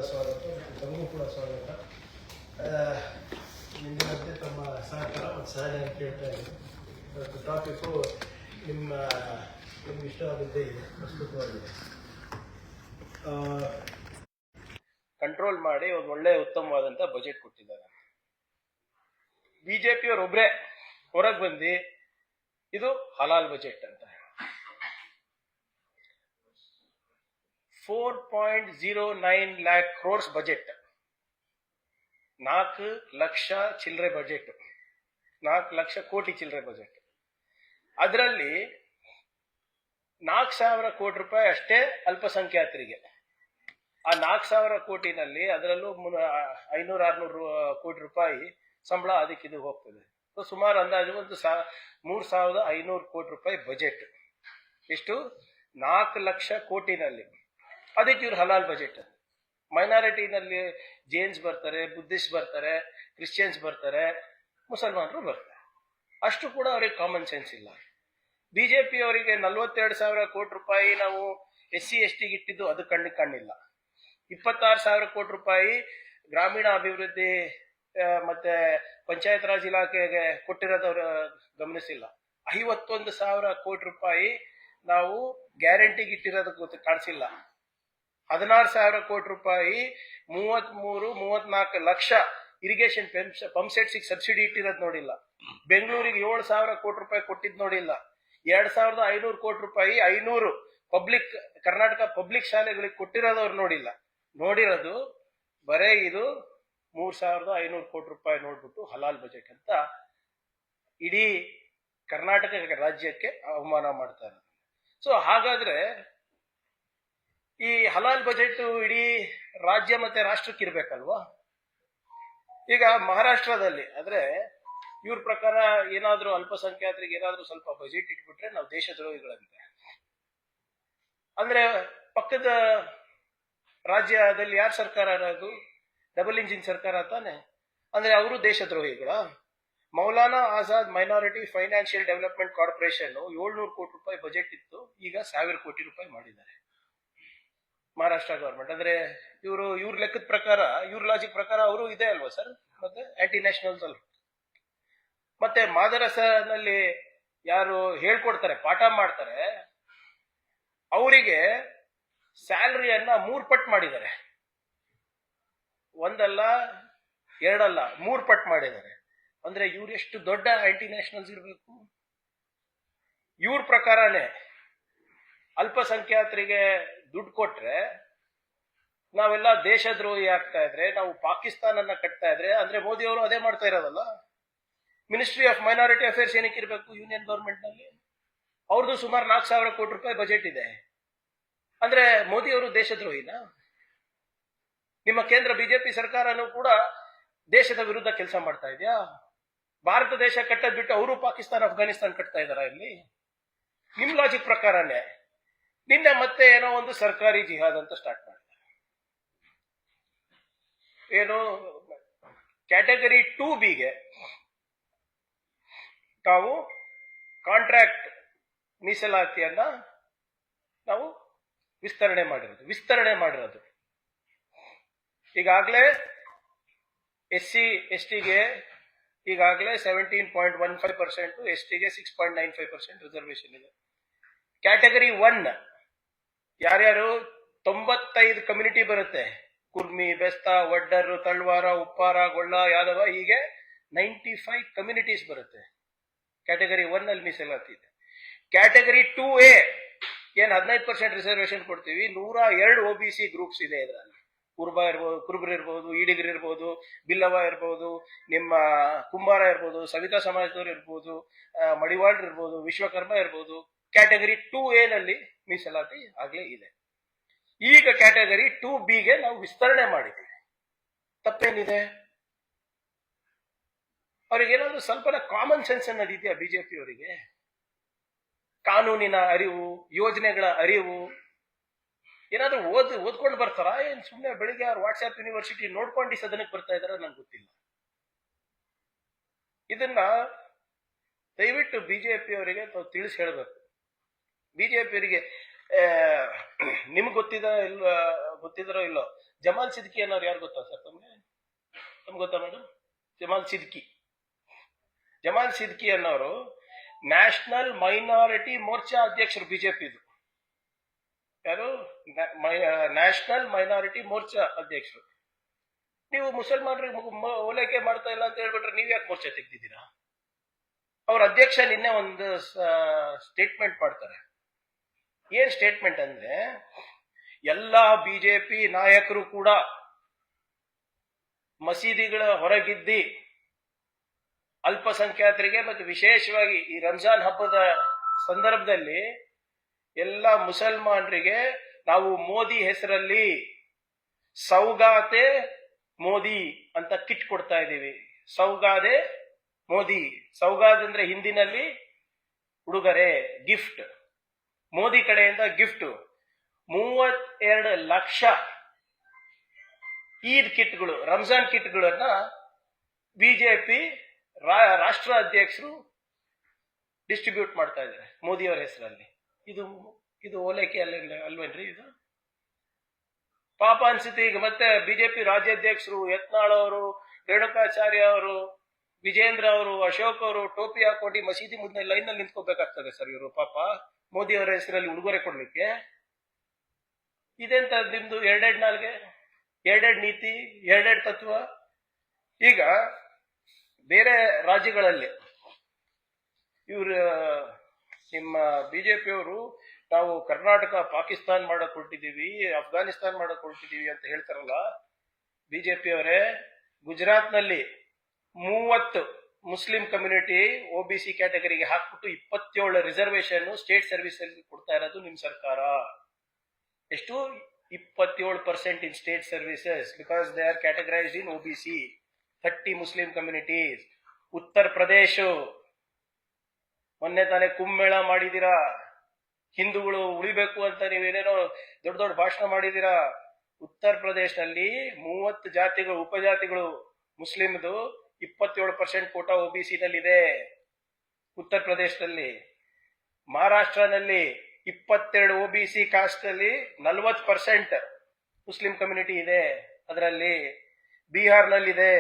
ಸ್ವಾಗತ ಮತ್ತು ತಮಗೂ ಕೂಡ ಸ್ವಾಗತ. ನಿಮ್ಮಂತೆ ತಮ್ಮ ಸಹಕಾರ ಮತ್ತು ಸಹಾಯ ಕೇಳ್ತಾ ಇದ್ದೀನಿ. ಮತ್ತು ಟಾಪಿಕ್ಕು ನಿಮ್ಗೆ ಇಷ್ಟವಾದದ್ದೇ ಇದೆ, ಪ್ರಸ್ತುತವಾಗಿದೆ. ಕಂಟ್ರೋಲ್ ಮಾಡಿ ಒಂದು ಒಳ್ಳೆ ಉತ್ತಮವಾದಂಥ ಬಜೆಟ್ ಕೊಟ್ಟಿದ್ದಾರೆ. ಬಿಜೆಪಿಯವರೊಬ್ಬರೇ ಹೊರಗೆ ಬಂದು ಇದು ಹಲಾಲ್ ಬಜೆಟ್ ಅಂತ 4.09 lakh crores ಬಜೆಟ್, 4 ಲಕ್ಷ ಚಿಲ್ಲರೆ ಬಜೆಟ್, 4 ಲಕ್ಷ ಕೋಟಿ ಚಿಲ್ಲರೆ ಬಜೆಟ್. ಅದರಲ್ಲಿ 4,000 ಕೋಟಿ ರೂಪಾಯಿ ಅಷ್ಟೇ ಅಲ್ಪಸಂಖ್ಯಾತರಿಗೆ. ಆ 4,000 ಕೋಟಿನಲ್ಲಿ ಅದರಲ್ಲೂ 500-600 ಕೋಟಿ ರೂಪಾಯಿ ಸಂಬಳ ಅದಕ್ಕಿದು ಹೋಗ್ತದೆ. ಸುಮಾರು ಅಂದಾಜು ಒಂದು 3,500 ಕೋಟಿ ರೂಪಾಯಿ ಬಜೆಟ್. ಎಷ್ಟು? 4 ಲಕ್ಷ ಕೋಟಿನಲ್ಲಿ. ಅದಕ್ಕೆ ಇವ್ರು ಹಲಾಲ್ ಬಜೆಟ್. ಮೈನಾರಿಟಿನಲ್ಲಿ ಜೈನ್ಸ್ ಬರ್ತಾರೆ, ಬುದ್ಧಿಸ್ಟ್ ಬರ್ತಾರೆ, ಕ್ರಿಶ್ಚಿಯನ್ಸ್ ಬರ್ತಾರೆ, ಮುಸಲ್ಮಾನರು ಬರ್ತಾರೆ. ಅಷ್ಟು ಕೂಡ ಅವ್ರಿಗೆ ಕಾಮನ್ ಸೆನ್ಸ್ ಇಲ್ಲ. ಬಿಜೆಪಿ ಅವರಿಗೆ 42,000 ಕೋಟಿ ರೂಪಾಯಿ ನಾವು SC/ST ಇಟ್ಟಿದ್ದು ಅದು ಕಣ್ಣಿಲ್ಲ. 26,000 ಕೋಟಿ ರೂಪಾಯಿ ಗ್ರಾಮೀಣ ಅಭಿವೃದ್ಧಿ ಮತ್ತೆ ಪಂಚಾಯತ್ ರಾಜ್ ಇಲಾಖೆಗೆ ಕೊಟ್ಟಿರೋದವ್ರು ಗಮನಿಸಿಲ್ಲ. 51,000 ಕೋಟಿ ರೂಪಾಯಿ ನಾವು ಗ್ಯಾರಂಟಿಗೆ ಇಟ್ಟಿರೋದಕ್ಕೆ ಕಾಣಿಸಿಲ್ಲ. 16,000 ಕೋಟಿ ರೂಪಾಯಿ 33-34 ಲಕ್ಷ ಇರಿಗೇಷನ್ ಪಂಪ್ ಸೆಟ್ಸಿಗೆ ಸಬ್ಸಿಡಿ ಇಟ್ಟಿರೋದು ನೋಡಿಲ್ಲ. ಬೆಂಗಳೂರಿಗೆ 7,000 ಕೋಟಿ ರೂಪಾಯಿ ಕೊಟ್ಟಿದ್ದು ನೋಡಿಲ್ಲ. 2,500 ಕೋಟಿ ರೂಪಾಯಿ 500 ಕರ್ನಾಟಕ ಪಬ್ಲಿಕ್ ಶಾಲೆಗಳಿಗೆ ಕೊಟ್ಟಿರೋದವ್ರು ನೋಡಿಲ್ಲ. ನೋಡಿರೋದು ಬರೇ ಇದು 3,500 ಕೋಟಿ ರೂಪಾಯಿ ನೋಡ್ಬಿಟ್ಟು ಹಲಾಲ್ ಬಜೆಟ್ ಅಂತ ಇಡೀ ಕರ್ನಾಟಕ ರಾಜ್ಯಕ್ಕೆ ಅವಮಾನ ಮಾಡ್ತಾರೆ. ಸೊ ಹಾಗಾದ್ರೆ ಈ ಹಲಾಲ್ ಬಜೆಟ್ ಇಡೀ ರಾಜ್ಯ ಮತ್ತೆ ರಾಷ್ಟ್ರಕ್ಕೆ ಇರ್ಬೇಕಲ್ವಾ? ಈಗ ಮಹಾರಾಷ್ಟ್ರದಲ್ಲಿ ಆದ್ರೆ ಇವ್ರ ಪ್ರಕಾರ ಏನಾದ್ರೂ ಅಲ್ಪಸಂಖ್ಯಾತರಿಗೆ ಏನಾದ್ರೂ ಸ್ವಲ್ಪ ಬಜೆಟ್ ಇಟ್ಬಿಟ್ರೆ ನಾವು ದೇಶದ್ರೋಹಿಗಳಂತೆ. ಅಂದ್ರೆ ಪಕ್ಕದ ರಾಜ್ಯದಲ್ಲಿ ಯಾರ ಸರ್ಕಾರ ಅನ್ನೋದು? ಡಬಲ್ ಇಂಜಿನ್ ಸರ್ಕಾರ ತಾನೆ. ಅಂದ್ರೆ ಅವರು ದೇಶದ್ರೋಹಿಗಳ? Maulana Azad minority financial development corporation 700 ಕೋಟಿ ರೂಪಾಯಿ ಬಜೆಟ್ ಇತ್ತು, ಈಗ 1,000 ಕೋಟಿ ರೂಪಾಯಿ ಮಾಡಿದ್ದಾರೆ ಮಹಾರಾಷ್ಟ್ರ ಗವರ್ಮೆಂಟ್. ಅಂದ್ರೆ ಇವ್ರ ಲೆಕ್ಕದ ಪ್ರಕಾರ, ಇವ್ರ ಲಾಜಿಕ್ ಪ್ರಕಾರ ಅವರು ಇದೆ ಅಲ್ವಾ ಸರ್? ಮತ್ತೆ ಆಂಟಿ ನ್ಯಾಷನಲ್ಸ್ ಅಲ್ವಾ? ಮತ್ತೆ ಮಾದರಸನಲ್ಲಿ ಯಾರು ಹೇಳ್ಕೊಡ್ತಾರೆ, ಪಾಠ ಮಾಡ್ತಾರೆ, ಅವರಿಗೆ ಸ್ಯಾಲರಿಯನ್ನ 3 ಪಟ್ಟು ಮಾಡಿದ್ದಾರೆ. ಒಂದಲ್ಲ, ಎರಡಲ್ಲ, 3 ಪಟ್ಟು ಮಾಡಿದ್ದಾರೆ. ಅಂದ್ರೆ ಇವ್ರು ಎಷ್ಟು ದೊಡ್ಡ ಆಂಟಿ ನ್ಯಾಷನಲ್ಸ್ ಇರಬೇಕು? ಇವ್ರ ಪ್ರಕಾರನೇ ಅಲ್ಪಸಂಖ್ಯಾತರಿಗೆ ದುಡ್ಡು ಕೊಟ್ರೆ ನಾವೆಲ್ಲ ದೇಶದ್ರೋಹಿ ಆಗ್ತಾ ಇದ್ರೆ, ನಾವು ಪಾಕಿಸ್ತಾನನ್ನ ಕಟ್ತಾ ಇದ್ರೆ, ಅಂದ್ರೆ ಮೋದಿ ಅವರು ಅದೇ ಮಾಡ್ತಾ ಇರೋದಲ್ಲ. ಮಿನಿಸ್ಟ್ರಿ ಆಫ್ ಮೈನಾರಿಟಿ ಅಫೇರ್ಸ್ ಏನಕ್ಕೆ ಇರಬೇಕು ಯೂನಿಯನ್ ಗವರ್ಮೆಂಟ್ ನಲ್ಲಿ? ಅವ್ರದ್ದು ಸುಮಾರು 4,000 ಕೋಟಿ ರೂಪಾಯಿ ಬಜೆಟ್ ಇದೆ. ಅಂದ್ರೆ ಮೋದಿ ಅವರು ದೇಶದ್ರೋಹಿನ? ನಿಮ್ಮ ಕೇಂದ್ರ ಬಿಜೆಪಿ ಸರ್ಕಾರನೂ ಕೂಡ ದೇಶದ ವಿರುದ್ಧ ಕೆಲಸ ಮಾಡ್ತಾ ಇದೆಯಾ? ಭಾರತ ದೇಶ ಕಟ್ಟದ್ ಬಿಟ್ಟು ಅವರು ಪಾಕಿಸ್ತಾನ, ಅಫ್ಘಾನಿಸ್ತಾನ ಕಟ್ತಾ ಇದಾರ ಇಲ್ಲಿ? ನಿಮ್ ಲಾಜಿಕ್ ಪ್ರಕಾರನೇ ನಿನ್ನೆ ಮತ್ತೆ ಏನೋ ಒಂದು ಸರ್ಕಾರಿ ಜಿಹಾದ್ ಅಂತ ಸ್ಟಾರ್ಟ್ ಮಾಡಿದ್ದಾರೆ. ಏನು ಕ್ಯಾಟಗರಿ 2Bಗೆ ನಾವು ಕಾಂಟ್ರಾಕ್ಟ್ ಮೀಸಲಾತಿಯನ್ನ ನಾವು ವಿಸ್ತರಣೆ ಮಾಡಿರೋದು. ಈಗಾಗಲೇ SC/STಗೆ ಈಗಾಗಲೇ 17.15%, STಗೆ 6.95% ರಿಸರ್ವೇಶನ್ ಇದೆ. ಕ್ಯಾಟಗರಿ 1 ಯಾರ್ಯಾರು 95 ಕಮ್ಯುನಿಟಿ ಬರುತ್ತೆ, ಕುರ್ಮಿ, ಬೆಸ್ತ, ವಡ್ಡರ್, ತಳ್ವಾರ, ಉಪ್ಪಾರ, ಗೊಳ್ಳ, ಯಾದವ, ಹೀಗೆ 95 ಕಮ್ಯುನಿಟೀಸ್ ಬರುತ್ತೆ. ಕ್ಯಾಟಗರಿ 1 ಅಲ್ಲಿ ಮೀಸಲಾತಿ ಇದೆ. ಕ್ಯಾಟಗರಿ 2A ಏನ್ 15% ರಿಸರ್ವೇಶನ್ ಕೊಡ್ತೀವಿ, 102 OBC ಗ್ರೂಪ್ಸ್ ಇದೆ. ಇದರಲ್ಲಿ ಕುರುಬರು ಇರ್ಬೋದು, ಈಡಿಗರು ಇರ್ಬೋದು, ಬಿಲ್ಲವ ಇರ್ಬೋದು, ನಿಮ್ಮ ಕುಂಬಾರ ಇರ್ಬೋದು, ಸವಿತಾ ಸಮಾಜದವ್ರು ಇರ್ಬೋದು, ಮಡಿವಾಳರು ಇರ್ಬೋದು, ವಿಶ್ವಕರ್ಮ ಇರ್ಬೋದು. ಕ್ಯಾಟಗರಿ 2A ನಲ್ಲಿ ಮೀಸಲಾತಿ ಆಗ್ಲೇ ಇದೆ. ಈಗ ಕ್ಯಾಟಗರಿ 2Bಗೆ ನಾವು ವಿಸ್ತರಣೆ ಮಾಡಿದ್ದೀವಿ. ತಪ್ಪೇನಿದೆ? ಅವ್ರಿಗೇನಾದ್ರೂ ಸ್ವಲ್ಪ ಕಾಮನ್ ಸೆನ್ಸ್ ಅನ್ನೋದು ಇದೆಯಾ ಬಿಜೆಪಿ ಅವರಿಗೆ? ಕಾನೂನಿನ ಅರಿವು, ಯೋಜನೆಗಳ ಅರಿವು ಏನಾದ್ರೂ ಓದ್ಕೊಂಡು ಬರ್ತಾರ? ಏನ್ ಸುಮ್ಮನೆ ಬೆಳಿಗ್ಗೆ ಅವ್ರು ವಾಟ್ಸ್ಆಪ್ ಯೂನಿವರ್ಸಿಟಿ ನೋಡ್ಕೊಂಡು ಸದನಕ್ಕೆ ಬರ್ತಾ ಇದಾರ? ನಂಗೆ ಗೊತ್ತಿಲ್ಲ. ಇದನ್ನ ದಯವಿಟ್ಟು ಬಿಜೆಪಿ ಅವರಿಗೆ ತಾವು ತಿಳಿಸಿ ಹೇಳ್ಬೇಕು. ಬಿಜೆಪಿ ಅವರಿಗೆ ನಿಮ್ಗೆ ಗೊತ್ತಿದ್ರೋ ಇಲ್ಲೋ, ಜಮಾಲ್ ಸಿದ್ಕಿ ಅನ್ನೋರು ಯಾರು ಗೊತ್ತಾ ಸರ್ ತಮ್ಗೆ ಗೊತ್ತಾ ಮೇಡಮ್? ಜಮಾಲ್ ಸಿದ್ಕಿ ಅನ್ನೋರು ನ್ಯಾಷನಲ್ ಮೈನಾರಿಟಿ ಮೋರ್ಚಾ ಅಧ್ಯಕ್ಷರು ಬಿಜೆಪಿದು. ಯಾರು? ನ್ಯಾಷನಲ್ ಮೈನಾರಿಟಿ ಮೋರ್ಚಾ ಅಧ್ಯಕ್ಷರು. ನೀವು ಮುಸಲ್ಮಾನರಿಗೆ ಓಲೈಕೆ ಮಾಡ್ತಾ ಇಲ್ಲ ಅಂತ ಹೇಳ್ಬಿಟ್ರೆ ನೀವ್ ಯಾಕೆ ಮೋರ್ಚಾ ತೆಗ್ದಿದ್ದೀರಾ? ಅವ್ರ ಅಧ್ಯಕ್ಷ ನಿನ್ನೆ ಒಂದು ಸ್ಟೇಟ್ಮೆಂಟ್ ಮಾಡ್ತಾರೆ. ಏನ್ ಸ್ಟೇಟ್ಮೆಂಟ್ ಅಂದ್ರೆ, ಎಲ್ಲಾ ಬಿಜೆಪಿ ನಾಯಕರು ಕೂಡ ಮಸೀದಿಗಳ ಹೊರಗಿದ್ದಿ ಅಲ್ಪಸಂಖ್ಯಾತರಿಗೆ ಮತ್ತು ವಿಶೇಷವಾಗಿ ಈ ರಂಜಾನ್ ಹಬ್ಬದ ಸಂದರ್ಭದಲ್ಲಿ ಎಲ್ಲ ಮುಸಲ್ಮಾನರಿಗೆ ನಾವು ಮೋದಿ ಹೆಸರಲ್ಲಿ ಸೌಗಾತೆ ಮೋದಿ ಅಂತ ಕಿಟ್ ಕೊಡ್ತಾ ಇದ್ದೀವಿ. ಸೌಗಾದೆ ಮೋದಿ. ಸೌಗಾದ್ ಅಂದ್ರೆ ಹಿಂದಿನಲ್ಲಿ ಉಡುಗೊರೆ, ಗಿಫ್ಟ್. ಮೋದಿ ಕಡೆಯಿಂದ ಗಿಫ್ಟ್ 32 ಲಕ್ಷ ಈದ್ ಕಿಟ್ಗಳು, ರಂಜಾನ್ ಕಿಟ್ಗಳನ್ನ ಬಿಜೆಪಿ ರಾಷ್ಟ್ರ ಅಧ್ಯಕ್ಷರು ಡಿಸ್ಟ್ರಿಬ್ಯೂಟ್ ಮಾಡ್ತಾ ಇದ್ದಾರೆ ಮೋದಿಯವರ ಹೆಸರಲ್ಲಿ. ಇದು ಓಲೈಕೆ ಅಲ್ವೇನ್ರಿ? ಇದು ಪಾಪ ಅನ್ಸುತ್ತೆ. ಈಗ ಮತ್ತೆ ಬಿಜೆಪಿ ರಾಜ್ಯಾಧ್ಯಕ್ಷರು ಯತ್ನಾಳ್ ಅವರು, ರೇಣುಕಾಚಾರ್ಯ ಅವರು, ವಿಜೇಂದ್ರ ಅವರು, ಅಶೋಕ್ ಅವರು ಟೋಪಿ ಹಾಕೊಂಡು ಮಸೀದಿ ಮುಂದೆ ಲೈನ್ ನಲ್ಲಿ ನಿಂತ್ಕೋಬೇಕಾಗ್ತದೆ ಸರ್. ಇವರು ಪಾಪ ಮೋದಿ ಅವರ ಹೆಸರಲ್ಲಿ ಉಡುಗೊರೆ ಕೊಡ್ಲಿಕ್ಕೆ. ಇದೆಂತ ನಿಮ್ದು ಎರಡೆರಡು ನಾಲ್ಗೆ, ಎರಡೆರಡು ನೀತಿ, ಎರಡೆರಡು ತತ್ವ. ಈಗ ಬೇರೆ ರಾಜ್ಯಗಳಲ್ಲಿ ಇವರು ನಿಮ್ಮ ಬಿಜೆಪಿಯವರು ನಾವು ಕರ್ನಾಟಕ ಪಾಕಿಸ್ತಾನ್ ಮಾಡಕ್ ಹೊರಟಿದೀವಿ, ಅಫ್ಘಾನಿಸ್ತಾನ್ ಮಾಡಕ್ ಹೊರಟಿದೀವಿ ಅಂತ ಹೇಳ್ತಾರಲ್ಲ ಬಿಜೆಪಿಯವರೇ. ಗುಜರಾತ್ ನಲ್ಲಿ 30 ಮುಸ್ಲಿಂ ಕಮ್ಯುನಿಟಿ OBC ಕ್ಯಾಟಗರಿಗೆ ಹಾಕ್ಬಿಟ್ಟು 27 ರಿಸರ್ವೇಶನ್ ಸ್ಟೇಟ್ ಸರ್ವಿಸ್ ಅಲ್ಲಿ ಕೊಡ್ತಾ ಇರೋದು ನಿಮ್ ಸರ್ಕಾರ. ಎಷ್ಟು? 27% in state services because they are categorised in OBC. 30 Muslim communities. Uttar Pradesh ಮೊನ್ನೆ ತಾನೇ ಕುಂಭಮೇಳ ಮಾಡಿದೀರಾ, ಹಿಂದೂಗಳು ಉಳಿಬೇಕು ಅಂತ ನೀವೇನೇನೋ ದೊಡ್ಡ ದೊಡ್ಡ ಭಾಷಣ ಮಾಡಿದೀರಾ. ಉತ್ತರ ಪ್ರದೇಶದಲ್ಲಿ 30 ಜಾತಿಗಳು, ಉಪಜಾತಿಗಳು ಮುಸ್ಲಿಮ್ದು 27% ಕೋಟಾ OBC ನಲ್ಲಿದೆ ಉತ್ತರ ಪ್ರದೇಶದಲ್ಲಿ. ಮಹಾರಾಷ್ಟ್ರನಲ್ಲಿ 22 OBC ಕಾಸ್ಟ್ ಅಲ್ಲಿ 40% ಮುಸ್ಲಿಂ ಕಮ್ಯುನಿಟಿ ಇದೆ ಅದರಲ್ಲಿ. ಬಿಹಾರ್ನಲ್ಲಿದೆ.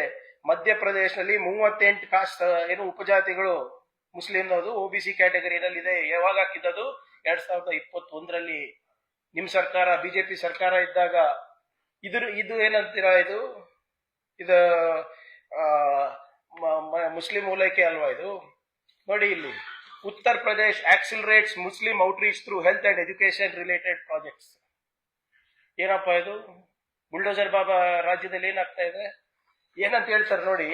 ಮಧ್ಯಪ್ರದೇಶನಲ್ಲಿ 38 ಕಾಸ್ಟ್ ಏನು ಉಪಜಾತಿಗಳು ಮುಸ್ಲಿಂನದು OBC ಕ್ಯಾಟಗರಿನಲ್ಲಿದೆ. ಯಾವಾಗ ಹಾಕಿದ್ದದು? 2021ರಲ್ಲಿ ನಿಮ್ ಸರ್ಕಾರ, ಬಿಜೆಪಿ ಸರ್ಕಾರ ಇದ್ದಾಗ. ಇದು ಏನಂತೀರಾ? ಇದು ಮುಸ್ಲಿಂ ಓಲೈಕೆ ಅಲ್ವಾ ಇದು? ನೋಡಿ ಇಲ್ಲಿ, Uttar Pradesh accelerates Muslim outreach through health and education related projects. ಏನಪ್ಪಾ ಇದು? ಬುಲ್ಡೋಜರ್ ಬಾಬಾ ರಾಜ್ಯದಲ್ಲಿ ಏನಾಗ್ತಾ ಇದೆ? ಏನಂತ ಹೇಳ್ತಾರೆ ನೋಡಿ.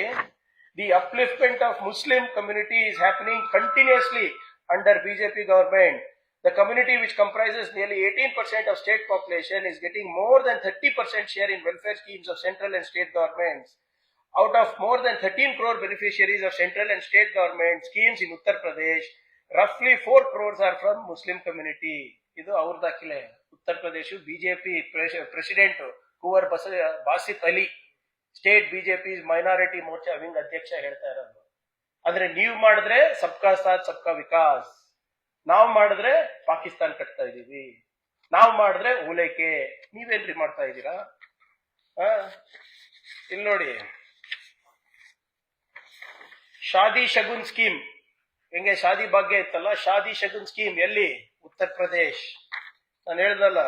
The upliftment of Muslim community is happening continuously under BJP government. The community, which comprises nearly 18% of state population, is getting more than 30% share in welfare schemes of central and state governments. Out of more than 13 crore beneficiaries of central and state government schemes in Uttar Pradesh, roughly 4 crores are from Muslim community. ಇದು ಅವ್ರ ದಾಖಲೆ. Uttar Pradesh BJP president Kunwar Basit Ali, state BJP minority Morcha wing ಅಧ್ಯಕ್ಷ ಹೇಳ್ತಾ ಇರೋದು. ಅಂದ್ರೆ ನೀವು ಮಾಡಿದ್ರೆ ಸಬ್ಕಾ ಸಾಥ್ ಸಬ್ಕಾ ವಿಕಾಸ್, ನಾವು ಮಾಡಿದ್ರೆ ಪಾಕಿಸ್ತಾನ್ ಕಟ್ತಾ ಇದೀವಿ, ನಾವು ಮಾಡಿದ್ರೆ ಓಲೈಕೆ. ನೀವೇನ್ರಿ ಮಾಡ್ತಾ ಇದ್ದೀರಾ? ಇಲ್ಲಿ ನೋಡಿ, ಶಾದಿ ಶಗುನ್ ಸ್ಕೀಮ್. ಹೆಂಗೆ ಶಾದಿ ಭಾಗ್ಯ ಇತ್ತಲ್ಲ, ಶಾದಿ ಶಗುನ್ ಸ್ಕೀಮ್ ಎಲ್ಲಿ? ಉತ್ತರ ಪ್ರದೇಶ್. ನಾನು ಹೇಳ್ದಲ್ಲ,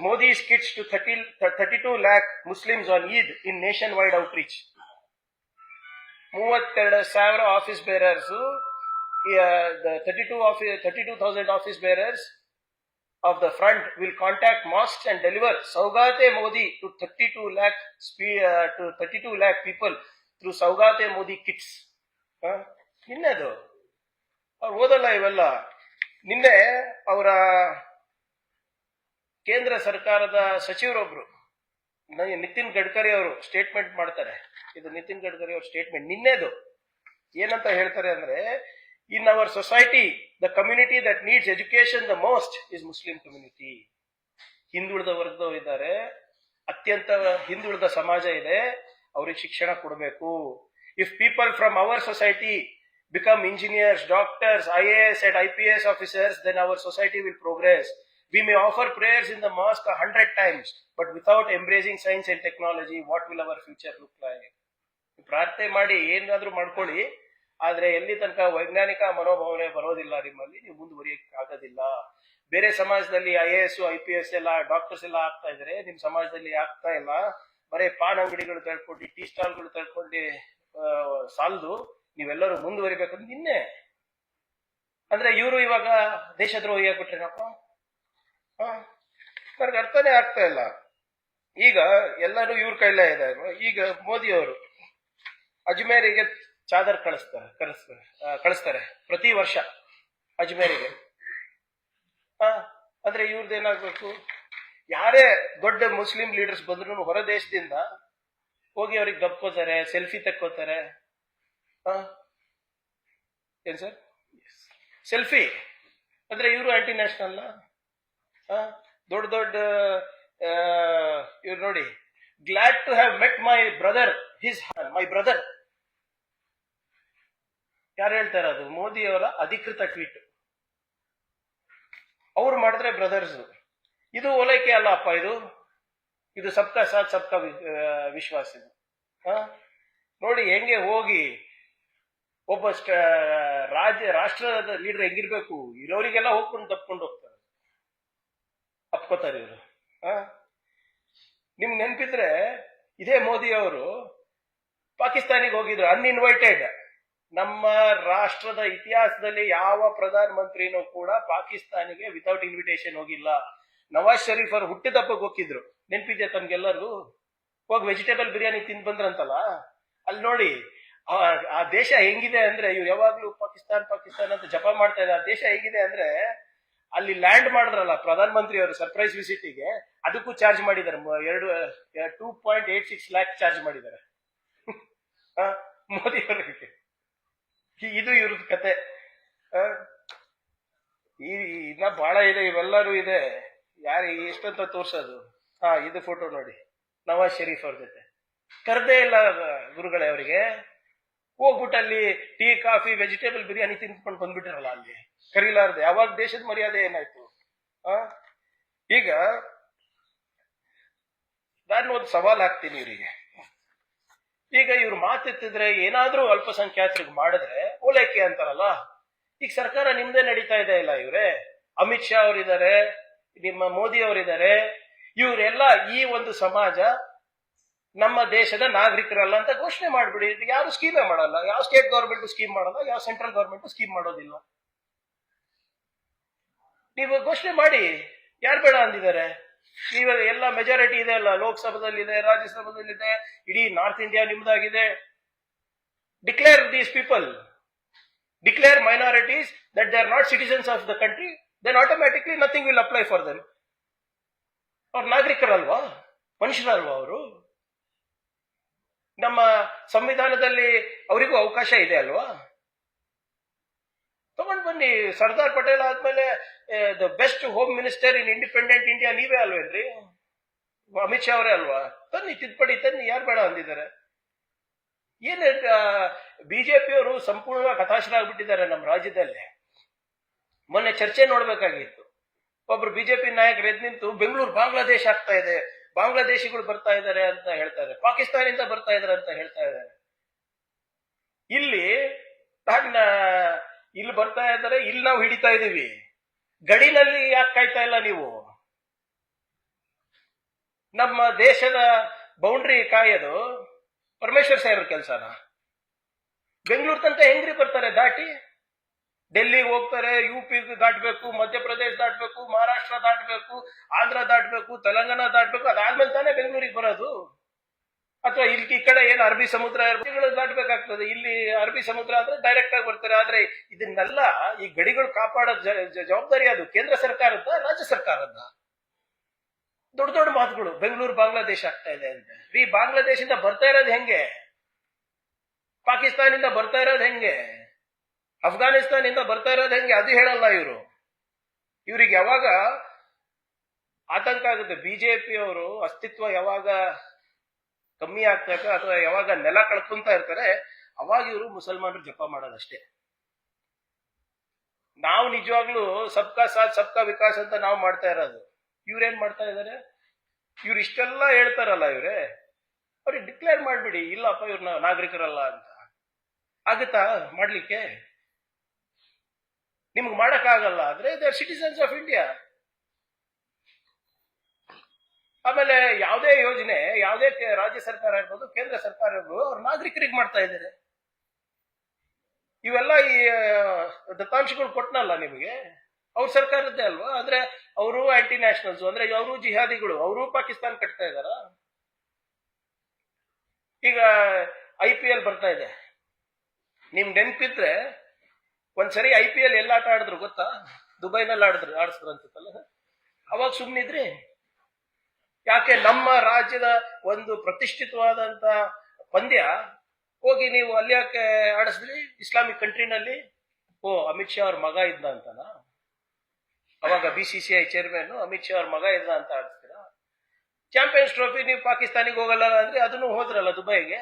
Modi's kits to 32 lakh Muslims on Eid in nationwide outreach. 32,000 office bearers, the 32,000 office bearers of the front will contact mosques and deliver Saugate Modi to 32 lakh people through Saugate Modi kits. ನಿನ್ನೆದು ಅವ್ರು ಓದಲ್ಲ ಇವೆಲ್ಲ. ನಿನ್ನೆ ಅವರ ಕೇಂದ್ರ ಸರ್ಕಾರದ ಸಚಿವರೊಬ್ರು ನಿತಿನ್ ಗಡ್ಕರಿ ಅವರು statement ಮಾಡ್ತಾರೆ. ಇದು ನಿತಿನ್ ಗಡ್ಕರಿ ಅವ್ರ ಸ್ಟೇಟ್ಮೆಂಟ್ ನಿನ್ನೆದು. ಏನಂತ ಹೇಳ್ತಾರೆ ಅಂದ್ರೆ, in our society the community that needs education the most is Muslim community. ಹಿಂದುಳಿದ ವರ್ಗದವರು ಇದ್ದಾರೆ, ಅತ್ಯಂತ ಹಿಂದುಳಿದ ಸಮಾಜ ಇದೆ, ಅವ್ರಿಗೆ ಶಿಕ್ಷಣ ಕೊಡಬೇಕು. If people from our society become engineers, doctors, IAS and IPS officers, then our society will progress. We may offer prayers in the mosque 100 times, but without embracing science and technology, what will our future look like? ಪ್ರಾರ್ಥನೆ ಮಾಡಿ ಏನಾದ್ರೂ ಮಾಡ್ಕೊಳ್ಳಿ, ಆದ್ರೆ ಎಲ್ಲಿ ತನಕ ವೈಜ್ಞಾನಿಕ ಮನೋಭಾವನೆ ಬರೋದಿಲ್ಲ ನಿಮ್ಮಲ್ಲಿ, ನೀವು ಮುಂದುವರಿಯಕ್ಕೆ ಆಗೋದಿಲ್ಲ. ಬೇರೆ ಸಮಾಜದಲ್ಲಿ IAS IPS ಎಲ್ಲ ಡಾಕ್ಟರ್ಸ್ ಎಲ್ಲ ಆಗ್ತಾ ಇದ್ರೆ, ನಿಮ್ ಸಮಾಜದಲ್ಲಿ ಆಗ್ತಾ ಇಲ್ಲ. ಬರೀ ಪಾನ್ ಅಂಗಡಿಗಳು ತಳ್ಕೊಂಡು, ಟೀ ಸ್ಟಾಲ್ಗಳು ತಳ್ಕೊಂಡು ಸಾಲದು, ನೀವೆಲ್ಲರೂ ಮುಂದುವರಿಬೇಕಂತ ನಿನ್ನೆ. ಅಂದ್ರೆ ಇವರು ಇವಾಗ ದೇಶದ್ರೋಹಿ ಆಗ್ಬಿಟ್ರೇನಪ್ಪ? ನನಗೆ ಅರ್ಥನೇ ಆಗ್ತಾ ಇಲ್ಲ. ಈಗ ಎಲ್ಲರೂ ಇವ್ರ ಕೈಲೇ ಇದೆ. ಈಗ ಮೋದಿ ಅವರು ಅಜ್ಮೇರಿಗೆ ಚಾದರ್ ಕಳಿಸ್ತಾರೆ ಪ್ರತಿ ವರ್ಷ ಅಜ್ಮೇರಿಗೆ. ಆದ್ರೆ ಇವ್ರದ್ದು ಏನಾಗ್ಬೇಕು? ಯಾರೇ ದೊಡ್ಡ ಮುಸ್ಲಿಂ ಲೀಡರ್ಸ್ ಬಂದ್ರು ಹೊರ ದೇಶದಿಂದ ಹೋಗಿ ಅವ್ರಿಗೆ ಗಪ್ಕೋತಾರೆ, ಸೆಲ್ಫಿ ತಕ್ಕೋತಾರೆ. ಏನ್ ಸರ್ ಸೆಲ್ಫಿ ಅಂದ್ರೆ ಇವರು ಆಂಟಿ ನ್ಯಾಷನಲ್? ದೊಡ್ಡ ದೊಡ್ಡ ಇವ್ರು ನೋಡಿ, glad to have met my brother, my brother. ಯಾರು ಹೇಳ್ತಾರೆ? ಅದು ಮೋದಿ ಅವರ ಅಧಿಕೃತ ಟ್ವೀಟ್. ಅವ್ರು ಮಾಡಿದ್ರೆ ಬ್ರದರ್ಸ್. ಇದು ಓಲೈಕೆ ಅಲ್ಲ ಅಪ್ಪ, ಇದು ಸಬ್ಕಾ ಸಾಥ್ ಸಬ್ಕಾ ವಿಶ್ವಾಸ. ಇದು ನೋಡಿ ಹೆಂಗೆ ಹೋಗಿ ಒಬ್ಬ ರಾಷ್ಟ್ರದ ಲೀಡರ್ ಹೆಂಗಿರ್ಬೇಕು, ಇರೋರಿಗೆಲ್ಲ ಹೋಗ್ಕೊಂಡು ತಪ್ಕೊಂಡು ಹೋಗ್ತಾರೆ, ಅಪ್ಕೋತಾರೆ ಇವರು. ನಿಮ್ಗೆ ನೆನಪಿದ್ರೆ ಇದೇ ಮೋದಿ ಅವರು ಪಾಕಿಸ್ತಾನಿಗೆ ಹೋಗಿದ್ರು ಅನ್ಇನ್ವೈಟೆಡ್. ನಮ್ಮ ರಾಷ್ಟ್ರದ ಇತಿಹಾಸದಲ್ಲಿ ಯಾವ ಪ್ರಧಾನ ಮಂತ್ರಿನೂ ಕೂಡ ಪಾಕಿಸ್ತಾನಿಗೆ ವಿತೌಟ್ ಇನ್ವಿಟೇಷನ್ ಹೋಗಿಲ್ಲ. ನವಾಜ್ ಶರೀಫ್ ಅವರು ಹುಟ್ಟಿದಬ್ಬಕ್ಕೆ ಹೋಗಿದ್ರು, ನೆನಪಿದ್ಯಾ ತಮ್ಗೆಲ್ಲರಿಗೂ? ಹೋಗಿ ವೆಜಿಟೇಬಲ್ ಬಿರಿಯಾನಿ ತಿಂದು ಬಂದ್ರಂತಲ್ಲ. ಅಲ್ಲಿ ನೋಡಿ ಆ ದೇಶ ಹೆಂಗಿದೆ ಅಂದ್ರೆ, ಇವ್ರು ಯಾವಾಗ್ಲೂ ಪಾಕಿಸ್ತಾನ್ ಪಾಕಿಸ್ತಾನ್ ಅಂತ ಜಪ ಮಾಡ್ತಾ ಇದ್ದಾರೆ. ಆ ದೇಶ ಹೇಗಿದೆ ಅಂದ್ರೆ, ಅಲ್ಲಿ ಲ್ಯಾಂಡ್ ಮಾಡಿದ್ರಲ್ಲ ಪ್ರಧಾನ ಮಂತ್ರಿ ಅವರು ಸರ್ಪ್ರೈಸ್ ವಿಸಿಟಿಗೆ, ಅದಕ್ಕೂ ಚಾರ್ಜ್ ಮಾಡಿದ್ದಾರೆ. 2.86 ಲ್ಯಾಕ್ ಚಾರ್ಜ್ ಮಾಡಿದ್ದಾರೆ ಮೋದಿ ಅವರಿಗೆ. ಇದು ಇವ್ರದ್ದು ಕತೆ. ಇನ್ನ ಬಹಳ ಇದೆ, ಇವೆಲ್ಲರೂ ಇದೆ. ಯಾರು ಎಷ್ಟಂತ ತೋರ್ಸೋದು? ಇದು ಫೋಟೋ ನೋಡಿ, ನವಾಜ್ ಶರೀಫ್ ಅವ್ರ ಜೊತೆ. ಕರ್ದೇ ಇಲ್ಲ ಗುರುಗಳೇ ಅವರಿಗೆ. ಹೋಗ್ಬಿಟ್ಟು ಅಲ್ಲಿ ಟೀ ಕಾಫಿ ವೆಜಿಟೇಬಲ್ ಬಿರಿಯಾನಿ ತಿನ್ಕೊಂಡು ಬಂದ್ಬಿಟ್ಟಿರಲ್ಲ, ಅಲ್ಲಿ ಕರೀಲಾರ್ದೆ. ಯಾವಾಗ ದೇಶದ ಮರ್ಯಾದೆ ಏನಾಯ್ತು? ಈಗ ನಾನು ಒಂದು ಸವಾಲ್ ಹಾಕ್ತೀನಿ ಇವರಿಗೆ. ಈಗ ಇವ್ರು ಮಾತೆತ್ತಿದ್ರೆ ಏನಾದ್ರೂ ಅಲ್ಪಸಂಖ್ಯಾತರಿಗೆ ಮಾಡಿದ್ರೆ ಓಲೈಕೆ ಅಂತಾರಲ್ಲ. ಈಗ ಸರ್ಕಾರ ನಿಮ್ದೇ ನಡೀತಾ ಇದೆ ಇಲ್ಲ ಇವ್ರೆ? ಅಮಿತ್ ಶಾ ಅವರಿದ್ದಾರೆ, ನಿಮ್ಮ ಮೋದಿ ಅವರಿದ್ದಾರೆ. ಇವರೆಲ್ಲ ಈ ಒಂದು ಸಮಾಜ ನಮ್ಮ ದೇಶದ ನಾಗರಿಕರಲ್ಲ ಅಂತ ಘೋಷಣೆ ಮಾಡ್ಬಿಡಿ. ಯಾರು ಸ್ಕೀಮೇ ಮಾಡಲ್ಲ, ಯಾವ ಸ್ಟೇಟ್ ಗವರ್ಮೆಂಟ್ ಸ್ಕೀಮ್ ಮಾಡಲ್ಲ, ಯಾವ ಸೆಂಟ್ರಲ್ ಗವರ್ಮೆಂಟ್ ಸ್ಕೀಮ್ ಮಾಡೋದಿಲ್ಲ. ನೀವು ಘೋಷಣೆ ಮಾಡಿ. ಯಾರು ಬೇಡ ಅಂದಿದ್ದಾರೆ? ಇವಾಗ ಎಲ್ಲ ಮೆಜಾರಿಟಿ ಇದೆ ಅಲ್ಲ, ಲೋಕಸಭಾದಲ್ಲಿದೆ, ರಾಜ್ಯಸಭಾದಲ್ಲಿದೆ, ಇಡೀ ನಾರ್ತ್ ಇಂಡಿಯಾ ನಿಮ್ದಾಗಿದೆ. Declare these people, declare minorities that they are not citizens of the country, then automatically nothing will apply for them. ಅವ್ರ ನಾಗರಿಕರಲ್ವಾ, ಮನುಷ್ಯರಲ್ವಾ ಅವರು? ನಮ್ಮ ಸಂವಿಧಾನದಲ್ಲಿ ಅವರಿಗೂ ಅವಕಾಶ ಇದೆ ಅಲ್ವಾ? ತಗೊಂಡು ಬನ್ನಿ. ಸರ್ದಾರ್ ಪಟೇಲ್ ಆದ್ಮೇಲೆ the best home minister in independent India ನೀವೇ ಅಲ್ವೇನ್ರಿ? ಅಮಿತ್ ಶಾ ಅವರೇ ಅಲ್ವಾ? ತನ್ನಿ, ತಿದ್ದುಪಡಿ ತನ್ನಿ. ಯಾರು ಬೇಡ ಅಂದಿದ್ದಾರೆ? ಏನ್ ಬಿಜೆಪಿಯವರು ಸಂಪೂರ್ಣವಾಗಿ ಹತಾಶರಾಗ್ಬಿಟ್ಟಿದ್ದಾರೆ ನಮ್ಮ ರಾಜ್ಯದಲ್ಲಿ. ಮೊನ್ನೆ ಚರ್ಚೆ ನೋಡ್ಬೇಕಾಗಿತ್ತು. ಒಬ್ರು ಬಿಜೆಪಿ ನಾಯಕರು ಎದ್ದು ನಿಂತು ಬೆಂಗಳೂರು ಬಾಂಗ್ಲಾದೇಶ ಆಗ್ತಾ ಇದೆ, ಬಾಂಗ್ಲಾದೇಶಿಗಳು ಬರ್ತಾ ಇದ್ದಾರೆ ಅಂತ ಹೇಳ್ತಾರೆ, ಪಾಕಿಸ್ತಾನಿಂದ ಬರ್ತಾ ಇದಾರೆ ಅಂತ ಹೇಳ್ತಾ ಇದ್ದಾರೆ. ಇಲ್ಲಿ ಇಲ್ಲಿ ಬರ್ತಾ ಇದ್ದಾರೆ, ಇಲ್ಲಿ ನಾವು ಹಿಡಿತಾ ಇದೀವಿ. ಗಡಿನಲ್ಲಿ ಯಾಕೆ ಕಾಯ್ತಾ ಇಲ್ಲ ನೀವು? ನಮ್ಮ ದೇಶದ ಬೌಂಡ್ರಿ ಕಾಯೋದು ಪರಮೇಶ್ವರ್ ಸಾಹೇಬ್ರ ಕೆಲಸನ? ಬೆಂಗಳೂರು ತನಕ ಹೆಂಗ್ರಿ ಬರ್ತಾರೆ ದಾಟಿ? ಡೆಲ್ಲಿಗೆ ಹೋಗ್ತಾರೆ, UP ದಾಟಬೇಕು, ಮಧ್ಯಪ್ರದೇಶ ದಾಟಬೇಕು, ಮಹಾರಾಷ್ಟ್ರ ದಾಟಬೇಕು, ಆಂಧ್ರ ದಾಟಬೇಕು, ತೆಲಂಗಾಣ ದಾಟಬೇಕು. ಅದಾದ್ಮೇಲೆ ತಾನೇ ಬೆಂಗಳೂರಿಗೆ ಬರೋದು. ಅಥವಾ ಇಲ್ಲಿ ಈ ಕಡೆ ಏನು ಅರಬ್ಬಿ ಸಮುದ್ರ ದಾಟಬೇಕಾಗ್ತದೆ. ಇಲ್ಲಿ ಅರಬ್ಬಿ ಸಮುದ್ರ ಅಂದ್ರೆ ಡೈರೆಕ್ಟ್ ಆಗಿ ಬರ್ತಾರೆ. ಆದ್ರೆ ಇದನ್ನೆಲ್ಲ ಈ ಗಡಿಗಳು ಕಾಪಾಡೋ ಜವಾಬ್ದಾರಿ ಅದು ಕೇಂದ್ರ ಸರ್ಕಾರದ, ರಾಜ್ಯ ಸರ್ಕಾರದ. ದೊಡ್ಡ ದೊಡ್ಡ ಮಾತುಗಳು, ಬೆಂಗಳೂರು ಬಾಂಗ್ಲಾದೇಶ ಆಗ್ತಾ ಇದೆ ಅಂತ. ಈ ಬಾಂಗ್ಲಾದೇಶದಿಂದ ಬರ್ತಾ ಇರೋದು ಹೆಂಗೆ? ಪಾಕಿಸ್ತಾನಿಂದ ಬರ್ತಾ ಇರೋದು ಹೆಂಗೆ? ಅಫ್ಘಾನಿಸ್ತಾನಿಂದ ಬರ್ತಾ ಇರೋದು ಹೆಂಗೆ? ಅದು ಹೇಳಲ್ಲ ಇವರು. ಇವ್ರಿಗೆ ಯಾವಾಗ ಆತಂಕ ಆಗುತ್ತೆ, ಬಿಜೆಪಿಯವರು ಅಸ್ತಿತ್ವ ಯಾವಾಗ ಕಮ್ಮಿ ಆಗ್ತಕ್ಕ ಅಥವಾ ಯಾವಾಗ ನೆಲ ಕಳ್ಕೊಂತ ಇರ್ತಾರೆ, ಅವಾಗ ಇವರು ಮುಸಲ್ಮಾನರು ಜಪ ಮಾಡೋದಷ್ಟೇ. ನಾವು ನಿಜವಾಗ್ಲೂ ಸಬ್ಕಾ ಸಾಥ್ ಸಬ್ಕಾ ವಿಕಾಸ್ ಅಂತ ನಾವು ಮಾಡ್ತಾ ಇರೋದು. ಇವ್ರೇನ್ ಮಾಡ್ತಾ ಇದಾರೆ? ಇವ್ರು ಇಷ್ಟೆಲ್ಲ ಹೇಳ್ತಾರಲ್ಲ ಇವ್ರೆ, ಅವ್ರಿಗೆ ಡಿಕ್ಲೇರ್ ಮಾಡ್ಬಿಡಿ, ಇಲ್ಲಪ್ಪ ಇವ್ರನ್ನ ನಾಗರಿಕರಲ್ಲ ಅಂತ. ಆಗುತ್ತಾ ಮಾಡ್ಲಿಕ್ಕೆ? ನಿಮ್ಗೆ ಮಾಡಕ್ಕಾಗಲ್ಲ ಅಂದ್ರೆ they are citizens of India. ಆಮೇಲೆ ಯಾವುದೇ ಯೋಜನೆ, ಯಾವುದೇ ರಾಜ್ಯ ಸರ್ಕಾರ ಇರ್ಬೋದು, ಕೇಂದ್ರ ಸರ್ಕಾರ ಇರ್ಬೋದು, ಅವ್ರ ನಾಗರಿಕರಿಗೆ ಮಾಡ್ತಾ ಇದ್ದಾರೆ. ಇವೆಲ್ಲ ಈ ದತ್ತಾಂಶಗಳು ಕೊಟ್ಟನಲ್ಲ ನಿಮಗೆ, ಅವ್ರ ಸರ್ಕಾರದ್ದೇ ಅಲ್ವಾ? ಅಂದ್ರೆ ಅವರು ಆಂಟಿ ನ್ಯಾಷನಲ್ಸ್, ಅಂದ್ರೆ ಅವರು ಜಿಹಾದಿಗಳು, ಅವರು ಪಾಕಿಸ್ತಾನ ಕಟ್ತಾ ಇದಾರ. ಈಗ IPL ಬರ್ತಾ ಇದೆ, ನಿಮ್ ನೆನ್ಪಿದ್ರೆ ಒಂದ್ಸರಿ IPL ಎಲ್ಲ ಆಟ ಆಡಿದ್ರು ಗೊತ್ತಾ? ದುಬೈನಲ್ಲಿ ಆಡಿಸಿದ್ರು ಅನ್ಸುತ್ತಲ್ಲ. ಅವಾಗ ಸುಮ್ನಿದ್ರಿ ಯಾಕೆ? ನಮ್ಮ ರಾಜ್ಯದ ಒಂದು ಪ್ರತಿಷ್ಠಿತವಾದಂತ ಪಂದ್ಯ ಹೋಗಿ ನೀವು ಅಲ್ಲಿ ಯಾಕೆ ಆಡಿಸಿದ್ರಿ ಇಸ್ಲಾಮಿಕ್ ಕಂಟ್ರಿನಲ್ಲಿ? ಓ, ಅಮಿತ್ ಶಾ ಅವ್ರ ಮಗ ಇದ್ದ ಅಂತನಾ? ಅವಾಗ BCCI ಚೇರ್ಮನ್ ಅಮಿತ್ ಶಾ ಅವ್ರ ಮಗ ಇದ್ದ ಅಂತ ಆಡಿಸ್ತೀರಾ? ಚಾಂಪಿಯನ್ಸ್ ಟ್ರೋಫಿ ನೀವು ಪಾಕಿಸ್ತಾನಿಗೆ ಹೋಗಲ್ಲ ಅಂದ್ರೆ ಅದನ್ನು ಹೋದ್ರಲ್ಲ ದುಬೈಗೆ,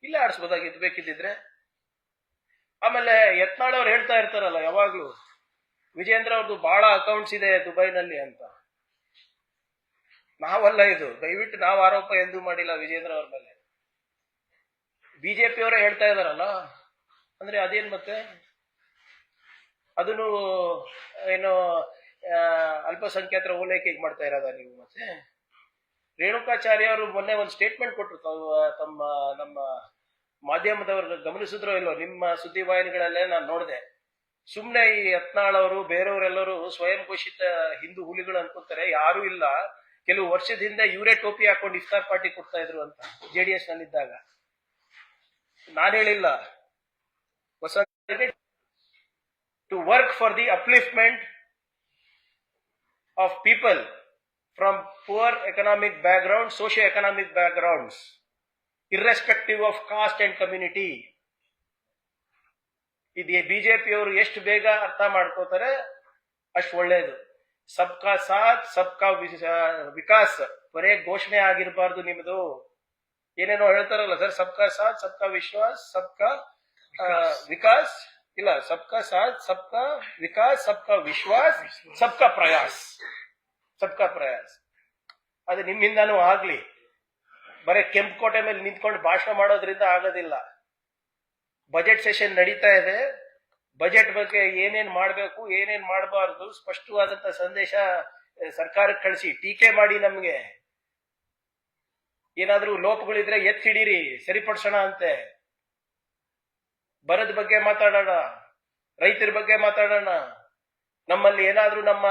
ಇಲ್ಲೇ ಆಡಿಸ್ಬೋದಾಗಿತ್ತು ಬೇಕಿದ್ದಿದ್ರೆ. ಆಮೇಲೆ ಯತ್ನಾಳ್ ಅವ್ರು ಹೇಳ್ತಾ ಇರ್ತಾರಲ್ಲ ಯಾವಾಗ್ಲೂ, ವಿಜೇಂದ್ರ ಅವ್ರದ್ದು ಬಹಳ ಅಕೌಂಟ್ಸ್ ಇದೆ ದುಬೈನಲ್ಲಿ ಅಂತ. ನಾವಲ್ಲ ಇದು, ದಯವಿಟ್ಟು ನಾವು ಆರೋಪ ಎಂದೂ ಮಾಡಿಲ್ಲ ವಿಜೇಂದ್ರ ಅವ್ರ ಮೇಲೆ. BJP ಅವರೇ ಹೇಳ್ತಾ ಇದಾರಲ್ಲ, ಅಂದ್ರೆ ಅದೇನ್ ಮತ್ತೆ? ಅದನ್ನು ಏನು ಅಲ್ಪಸಂಖ್ಯಾತರ ಓಲೈಕೆಗೆ ಮಾಡ್ತಾ ಇರೋದ ನೀವು? ಮತ್ತೆ ರೇಣುಕಾಚಾರ್ಯ ಅವರು ಮೊನ್ನೆ ಒಂದು ಸ್ಟೇಟ್ಮೆಂಟ್ ಕೊಟ್ಟರು, ನಮ್ಮ ಮಾಧ್ಯಮದವ್ರು ಗಮನಿಸಿದ್ರೋ ಇಲ್ಲೋ, ನಿಮ್ಮ ಸುದ್ದಿವಾಹಿನಿಗಳಲ್ಲೇ ನಾನು ನೋಡಿದೆ. ಸುಮ್ನೆ ಈ ಯತ್ನಾಳ್ ಅವರು ಬೇರೆಯವರೆಲ್ಲರೂ ಸ್ವಯಂ ಘೋಷಿತ ಹಿಂದೂ ಹುಲಿಗಳು ಅನ್ಕೋತಾರೆ, ಯಾರು ಇಲ್ಲ. ಕೆಲವು ವರ್ಷದ ಹಿಂದೆ ಇವರೇ ಟೋಪಿ ಹಾಕೊಂಡು ಇಫ್ತಾರ್ ಪಾರ್ಟಿ ಕೊಡ್ತಾ ಇದ್ರು ಅಂತ JDS ನಲ್ಲಿದ್ದಾಗ. ನಾನು ಹೇಳಿಲ್ಲ, ಹೊಸ to work for the upliftment of people from poor economic background, socio economic backgrounds, irrespective of caste and community. ಇದು BJP ಅವರು ಎಷ್ಟು ಬೇಗ ಅರ್ಥ ಮಾಡ್ಕೋತಾರೆ ಅಷ್ಟು ಒಳ್ಳೇದು. ಸಬ್ಕಾ ಸಾಥ್ ಸಬ್ಕಾ ವಿಕಾಸ್ ಬರೇ ಘೋಷಣೆ ಆಗಿರಬಾರ್ದು ನಿಮ್ದು. ಏನೇನೋ ಹೇಳ್ತಾರಲ್ಲ ಸರ್, ಸಬ್ಕಾ ಸಾಥ್ ಸಬ್ಕಾ ವಿಶ್ವಾಸ್ ಸಬ್ಕಾ ವಿಕಾಸ್, ಇಲ್ಲ ಸಬ್ಕಾ ಸಾಥ್ ಸಬ್ಕಾ ವಿಕಾಸ್ ಸಬ್ಕಾ ವಿಶ್ವಾಸ್ ಸಬ್ಕಾ ಪ್ರಯಾಸ್, ಸಬ್ಕಾ ಪ್ರಯಾಸ್. ಅದು ನಿಮ್ಮಿಂದಾನು ಆಗ್ಲಿ. ಬರೀ ಕೆಂಪುಕೋಟೆ ಮೇಲೆ ನಿಂತ್ಕೊಂಡು ಭಾಷಣ ಮಾಡೋದ್ರಿಂದ ಆಗೋದಿಲ್ಲ. ಬಜೆಟ್ ಸೆಷನ್ ನಡೀತಾ ಇದೆ, ಬಜೆಟ್ ಬಗ್ಗೆ ಏನೇನ್ ಮಾಡಬೇಕು ಏನೇನ್ ಮಾಡಬಾರ್ದು ಸ್ಪಷ್ಟವಾದಂತ ಸಂದೇಶ ಸರ್ಕಾರಕ್ಕೆ ಕಳಿಸಿ. ಟೀಕೆ ಮಾಡಿ, ನಮ್ಗೆ ಏನಾದ್ರೂ ಲೋಪಗಳಿದ್ರೆ ಎತ್ತಿ ಹಿಡೀರಿ, ಸರಿಪಡಿಸೋಣ ಅಂತೆ. ಬರದ ಬಗ್ಗೆ ಮಾತಾಡೋಣ, ರೈತರ ಬಗ್ಗೆ ಮಾತಾಡೋಣ. ನಮ್ಮಲ್ಲಿ ಏನಾದ್ರೂ ನಮ್ಮ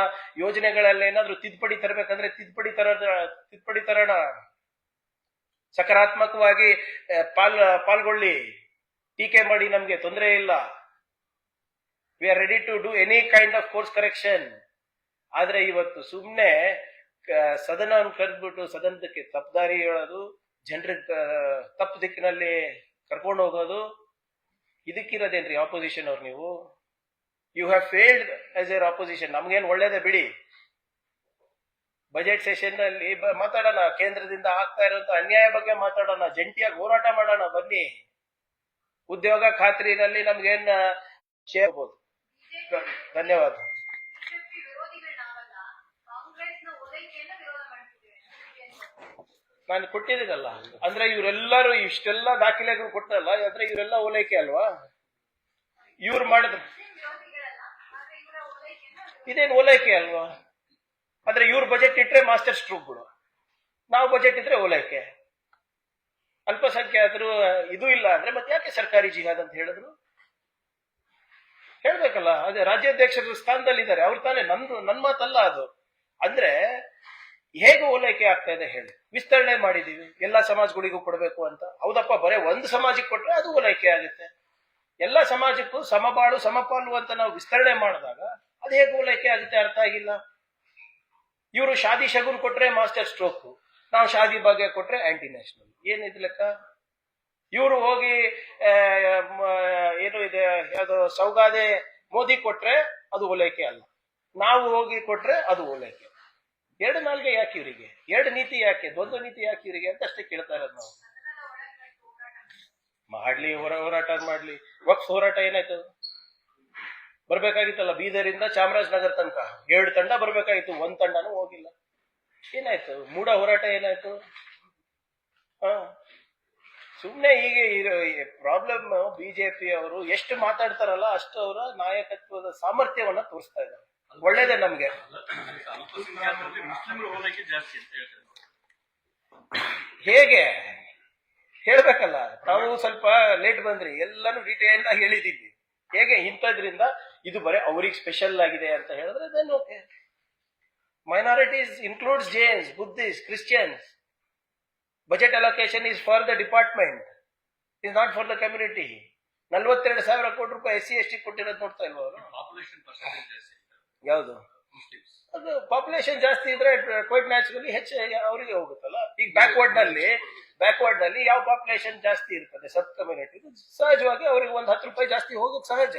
ಯೋಜನೆಗಳಲ್ಲಿ ಏನಾದ್ರೂ ತಿದ್ದುಪಡಿ ತರಬೇಕಂದ್ರೆ ತಿದ್ದುಪಡಿ ತರೋಣ. ಸಕಾರಾತ್ಮಕವಾಗಿ ಪಾಲ್ಗೊಳ್ಳಿ, ಟೀಕೆ ಮಾಡಿ, ನಮ್ಗೆ ತೊಂದರೆ ಇಲ್ಲ. We are ready to do any kind of course correction. ಆದ್ರೆ ಇವತ್ತು ಸುಮ್ಮನೆ ಸದನ ಕರೆದ್ಬಿಟ್ಟು ಸದನಕ್ಕೆ ತಪ್ಪದಾರಿ ಹೇಳೋದು, ಜನರಿಗೆ ತಪ್ಪು ದಿಕ್ಕಿನಲ್ಲಿ ಕರ್ಕೊಂಡು ಹೋಗೋದು, ಇದಕ್ಕಿರೋದೇನ್ರಿ ಆಪೋಸಿಷನ್ ಅವ್ರು? ನೀವು you have failed as a opposition. ನಮ್ಗೇನು ಒಳ್ಳೇದೇ ಬಿಡಿ. ಬಜೆಟ್ ಸೆಷನ್ ಅಲ್ಲಿ ಮಾತಾಡೋಣ, ಕೇಂದ್ರದಿಂದ ಆಗ್ತಾ ಇರುವಂತ ಅನ್ಯಾಯ ಬಗ್ಗೆ ಮಾತಾಡೋಣ, ಜಂಟಿಯಾಗಿ ಹೋರಾಟ ಮಾಡೋಣ. ಬನ್ನಿ, ಉದ್ಯೋಗ ಖಾತ್ರಿನಲ್ಲಿ ನಮ್ಗೇನ್ ಸೇರ್ಬೋದು. ಧನ್ಯವಾದ. ನಾನು ಕೊಟ್ಟಿದ್ದೀನಲ್ಲ, ಅಂದ್ರೆ ಇವರೆಲ್ಲರೂ ಇಷ್ಟೆಲ್ಲ ದಾಖಲೆಗಳು ಕೊಟ್ಟಲ್ಲ, ಅಂದ್ರೆ ಇವರೆಲ್ಲ ಓಲೈಕೆ ಅಲ್ವಾ? ಇವ್ರು ಮಾಡಿದ್ರು ಇದೇನು ಓಲೈಕೆ ಅಲ್ವಾ? ಅಂದ್ರೆ ಇವ್ರ ಬಜೆಟ್ ಇಟ್ರೆ ಮಾಸ್ಟರ್ ಸ್ಟ್ರೋಕ್ಗಳು, ನಾವು ಬಜೆಟ್ ಇದ್ರೆ ಓಲೈಕೆ. ಅಲ್ಪಸಂಖ್ಯಾತರು ಇದು ಇಲ್ಲ ಅಂದ್ರೆ ಮತ್ತೆ ಯಾಕೆ ಸರ್ಕಾರಿ ಜಿಹಾದ್ ಅಂತ ಹೇಳಿದ್ರು? ಹೇಳ್ಬೇಕಲ್ಲ. ಅದೇ ರಾಜ್ಯಾಧ್ಯಕ್ಷರ ಸ್ಥಾನದಲ್ಲಿ ಇದ್ದಾರೆ ಅವ್ರು ತಾನೇ, ನನ್ ಮಾತಲ್ಲ ಅದು. ಅಂದ್ರೆ ಹೇಗೆ ಓಲೈಕೆ ಆಗ್ತಾ ಇದೆ ಹೇಳಿ? ವಿಸ್ತರಣೆ ಮಾಡಿದೀವಿ, ಎಲ್ಲಾ ಸಮಾಜಗಳಿಗೂ ಕೊಡಬೇಕು ಅಂತ. ಹೌದಪ್ಪ, ಬರೇ ಒಂದು ಸಮಾಜಕ್ಕೆ ಕೊಟ್ರೆ ಅದು ಓಲೈಕೆ ಆಗುತ್ತೆ. ಎಲ್ಲಾ ಸಮಾಜಕ್ಕೂ ಸಮಬಾಳು ಸಮಪಾಲು ಅಂತ ನಾವು ವಿಸ್ತರಣೆ ಮಾಡಿದಾಗ ಅದು ಹೇಗೆ ಓಲೈಕೆ ಆಗುತ್ತೆ? ಅರ್ಥ ಆಗಿಲ್ಲ. ಇವರು ಶಾದಿ ಶಗುನ್ ಕೊಟ್ರೆ ಮಾಸ್ಟರ್ ಸ್ಟ್ರೋಕ್, ನಾವು ಶಾದಿ ಭಾಗ್ಯ ಕೊಟ್ರೆ ಆಂಟಿ ನ್ಯಾಷನಲ್. ಏನಿದ್ ಲೆಕ್ಕ? ಇವರು ಹೋಗಿ ಏನು ಇದೆ ಅದು ಸೌಗಾದೆ ಮೋದಿ ಕೊಟ್ರೆ ಅದು ಓಲೈಕೆ ಅಲ್ಲ, ನಾವು ಹೋಗಿ ಕೊಟ್ರೆ ಅದು ಓಲೈಕೆ. ಎರಡು ನಾಲ್ಗೆ ಯಾಕೆ ಇವರಿಗೆ? ಎರಡು ನೀತಿ ಯಾಕೆ? ದ್ವಂದ್ವ ನೀತಿ ಯಾಕೆ ಇವರಿಗೆ ಅಂತ ಅಷ್ಟೇ ಕೇಳ್ತಾ ಇರೋದು ನಾವು. ಮಾಡ್ಲಿ, ಹೋರಾಟ ಮಾಡ್ಲಿ. ವಕ್ಫ್ ಹೋರಾಟ ಏನಾಯ್ತು? ಬರ್ಬೇಕಾಗಿತ್ತಲ್ಲ ಬೀದರಿಂದ ಚಾಮರಾಜನಗರ ತನಕ 2 ತಂಡ ಬರ್ಬೇಕಾಗಿತ್ತು, 1 ತಂಡನೂ ಹೋಗಿಲ್ಲ. ಏನಾಯ್ತು ಮೂಡ ಹೋರಾಟ ಏನಾಯ್ತು? ಹ ಸುಮ್ನೆ ಹೀಗೆ ಇರೋ ಪ್ರಾಬ್ಲಮ್. ಬಿಜೆಪಿ ಅವರು ಎಷ್ಟು ಮಾತಾಡ್ತಾರಲ್ಲ ಅಷ್ಟು ಅವರ ನಾಯಕತ್ವದ ಸಾಮರ್ಥ್ಯವನ್ನ ತೋರಿಸ್ತಾ ಇದ್ದಾರೆ. ಒಳ್ಳೇದೇ ನಮ್ಗೆ. ಹೇಗೆ ಹೇಳ್ಬೇಕಲ್ಲ, ನಾವು ಸ್ವಲ್ಪ ಲೇಟ್ ಬಂದ್ರಿ, ಎಲ್ಲಾನು ಡೀಟೇಲ್ ಆಗಿ ಹೇಳಿದೀವಿ. ಹೇಗೆ ಇಂಥದ್ರಿಂದ ಇದು ಬರೀ ಅವ್ರಿಗೆ ಸ್ಪೆಷಲ್ ಆಗಿದೆ ಅಂತ ಹೇಳಿದ್ರೆ then okay. Minorities includes Jains, Buddhist, Christians. Budget allocation is for the department, is not for the community. 42,000 ಕೋಟಿ ರೂಪಾಯಿ SC ST ಕೊಟ್ಟಿರೋದು ನೋಡ್ತಾ ಇಲ್ವ ಅವರು? ಯಾವುದು? ಅದು ಪಾಪ್ಯುಲೇಷನ್ ಜಾಸ್ತಿ ಇದ್ರೆ ಕ್ವೈಟ್ ನ್ಯಾಚುರಲಿ ಹೆಚ್ಚು ಅವರಿಗೆ ಹೋಗುತ್ತಲ್ಲ. ಈಗ ಬ್ಯಾಕ್ವರ್ಡ್ ನಲ್ಲಿ ಯಾವ ಪಾಪ್ಯುಲೇಷನ್ ಜಾಸ್ತಿ ಇರ್ತದೆ ಸಬ್ ಕಮ್ಯುನಿಟಿ, ಸಹಜವಾಗಿ ಅವ್ರಿಗೆ 10 ರೂಪಾಯಿ ಜಾಸ್ತಿ ಹೋಗೋದು ಸಹಜ.